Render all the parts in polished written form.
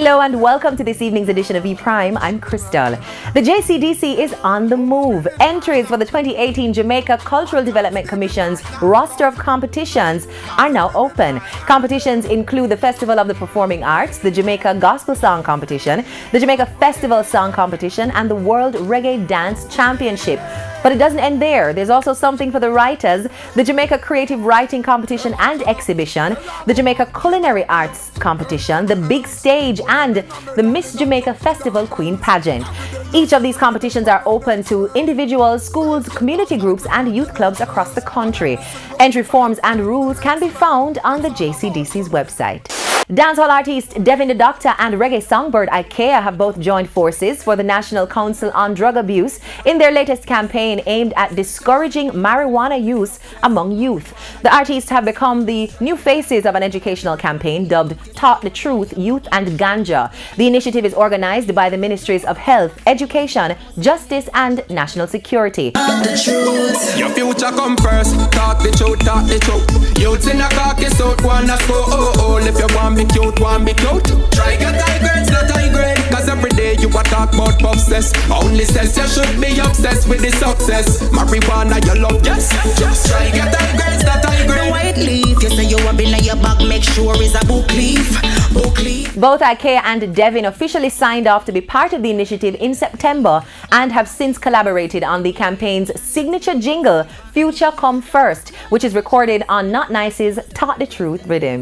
Hello and welcome to this evening's edition of E-Prime. I'm Crystal. The JCDC is on the move. Entries for the 2018 Jamaica Cultural Development Commission's roster of competitions are now open. Competitions include the Festival of the Performing Arts, the Jamaica Gospel Song Competition, the Jamaica Festival Song Competition, and the World Reggae Dance Championship. But it doesn't end there. There's also something for the writers, the Jamaica Creative Writing Competition and Exhibition, the Jamaica Culinary Arts Competition, the Big Stage, and the Miss Jamaica Festival Queen Pageant. Each of these competitions are open to individuals, schools, community groups, and youth clubs across the country. Entry forms and rules can be found on the JCDC's website. Dancehall artist Devin the Doctor and reggae songbird IKEA have both joined forces for the National Council on Drug Abuse in their latest campaign aimed at discouraging marijuana use among youth. The artists have become the new faces of an educational campaign dubbed Talk the Truth, Youth and Ganja. The initiative is organized by the Ministries of Health, Education, Justice and National Security. The truth. Your future come first. Talk the truth, talk the truth. Youths in a caucus out, wanna go, if you want be cute, want be cute. Try get high grades, not high grade. Cause every day you a talk about success. Only says you should be obsessed with the success. Marijuana you love, yes. Just try get high grades, not high grade. The white leaf, you say you have been in your back, make sure is a book leaf. Book leaf. Both IKEA and Devin officially signed off to be part of the initiative in September and have since collaborated on the campaign's signature jingle, Future Come First, which is recorded on Not Nice's Talk the Truth rhythm.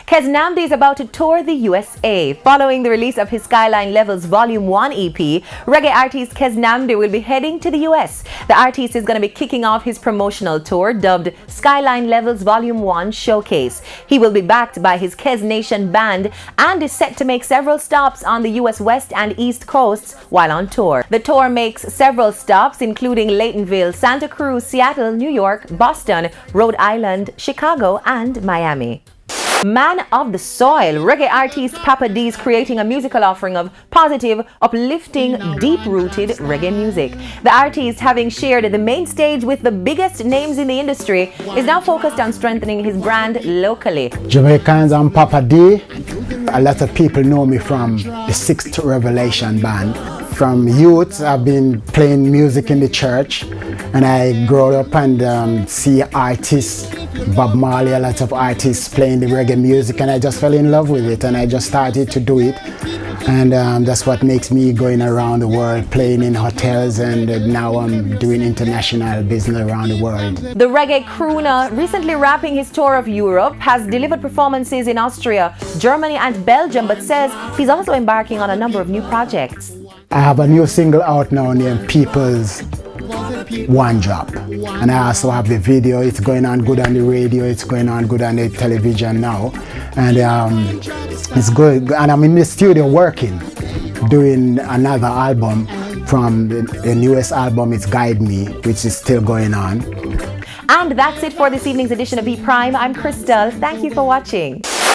Kez Namdi is about to tour the USA. Following the release of his Skyline Levels Volume 1 EP, reggae artist Kez Namdi will be heading to the US. The artist is going to be kicking off his promotional tour dubbed Skyline Levels Volume 1 Showcase. He will be backed by his Kez Nation band and is set to make several stops on the US West and East Coasts while on tour. The tour makes several stops including Laytonville, Santa Cruz, Seattle, New York, Boston, Rhode Island, Chicago and Miami. Man of the Soil, reggae artist Papa D is creating a musical offering of positive, uplifting, deep-rooted reggae music. The artist, having shared the main stage with the biggest names in the industry, is now focused on strengthening his brand locally. Jamaicans and Papa D. A lot of people know me from the Sixth Revelation band. From youth, I've been playing music in the church, and I grew up and see artists, Bob Marley, a lot of artists playing the reggae music, and I just fell in love with it, and I just started to do it. And that's what makes me going around the world, playing in hotels, and now I'm doing international business around the world. The reggae crooner, recently wrapping his tour of Europe, has delivered performances in Austria, Germany and Belgium, but says he's also embarking on a number of new projects. I have a new single out now named People's One Drop, and I also have the video. It's going on good on the radio, it's going on good on the television now, and it's good. And I'm in the studio working, doing another album from the newest album. It's Guide Me, which is still going on. And that's it for this evening's edition of E-Prime. I'm Crystal. Thank you for watching.